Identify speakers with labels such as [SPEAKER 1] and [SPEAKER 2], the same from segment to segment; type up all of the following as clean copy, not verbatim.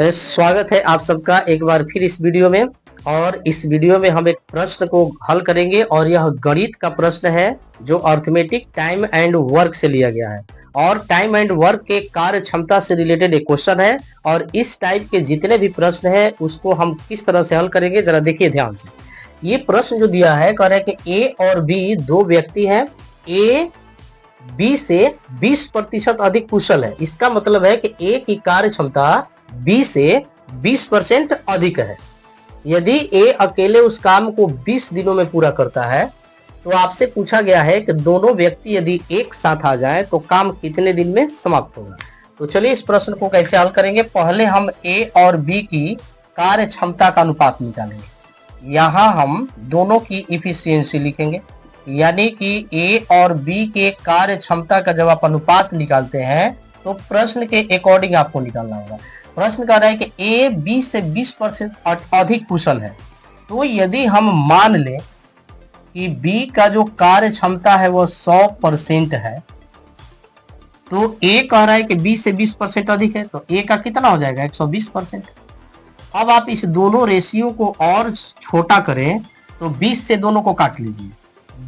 [SPEAKER 1] स्वागत है आप सबका एक बार फिर इस वीडियो में। और इस वीडियो में हम एक प्रश्न को हल करेंगे और यह गणित का प्रश्न है जो अर्थमेटिक टाइम एंड वर्क से लिया गया है और टाइम एंड वर्क के कार्य क्षमता से रिलेटेड एक क्वेश्चन है। और इस टाइप के जितने भी प्रश्न है उसको हम किस तरह से हल करेंगे जरा देखिए ध्यान से। ये प्रश्न जो दिया है कह रहा है कि ए और बी दो व्यक्ति हैं, ए बी से 20% अधिक कुशल है। इसका मतलब है कि ए की कार्य क्षमता बी से 20% अधिक है। यदि ए अकेले उस काम को 20 दिनों में पूरा करता है तो आपसे पूछा गया है कि दोनों व्यक्ति यदि एक साथ आ जाएं तो काम कितने दिन में समाप्त होगा। तो चलिए इस प्रश्न को कैसे हल करेंगे। पहले हम ए और बी की कार्य क्षमता का अनुपात निकालेंगे। यहाँ हम दोनों की इफिशियंसी लिखेंगे, यानी कि ए और बी के कार्य क्षमता का जब आप अनुपात निकालते हैं तो प्रश्न के अकॉर्डिंग आपको निकालना होगा। प्रश्न कह रहा है कि ए बी से 20% अधिक कुशल है। तो यदि हम मान लें कि बी का जो कार्य क्षमता है वो 100% है, तो ए कह रहा है कि बी से 20% अधिक है, तो ए का कितना हो जाएगा 120%। अब आप इस दोनों रेशियो को और छोटा करें तो 20 से दोनों को काट लीजिए।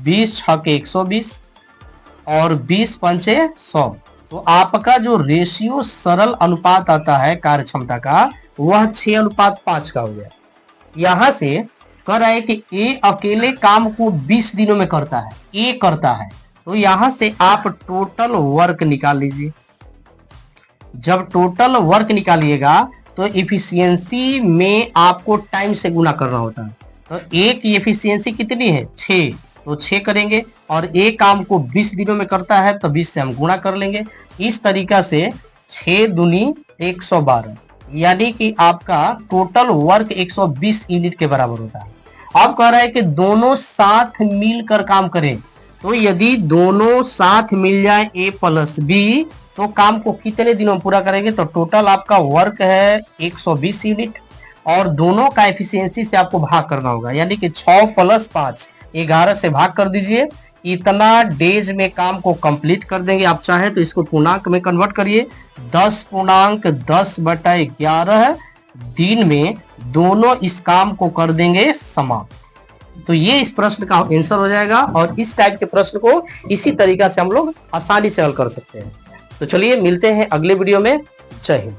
[SPEAKER 1] 20 छके 120 और 20 पंचे 100। तो आपका जो रेशियो सरल अनुपात आता है कार्य क्षमता का वह 6:5 का हो गया। यहां से कह रहा है कि ए अकेले काम को 20 दिनों में करता है, ए करता है। तो यहां से आप टोटल वर्क निकाल लीजिए। जब टोटल वर्क निकालिएगा तो इफिशियंसी में आपको टाइम से गुना करना होता है। तो ए की एफिशिएंसी कितनी है 6, तो 6 करेंगे और ए काम को 20 दिनों में करता है तो 20 से हम गुणा कर लेंगे। इस तरीका से 6 दूनी 112, यानी कि आपका टोटल वर्क 120 यूनिट के बराबर होता है। अब कह रहा है कि दोनों साथ मिलकर काम करें। तो यदि दोनों साथ मिल जाए ए प्लस बी तो काम को कितने दिनों में पूरा करेंगे। तो टोटल आपका वर्क है 120 यूनिट और दोनों का एफिशिएंसी से आपको भाग करना होगा, यानी कि 6 + 5 11 से भाग कर दीजिए। इतना डेज में काम को कंप्लीट कर देंगे। आप चाहे तो इसको पूर्णांक में कन्वर्ट करिए। 10.10/11 दिन में दोनों इस काम को कर देंगे समाप्त। तो ये इस प्रश्न का आंसर हो जाएगा और इस टाइप के प्रश्न को इसी तरीका से हम लोग आसानी से हल कर सकते हैं। तो चलिए मिलते हैं अगले वीडियो में। जय हिंद।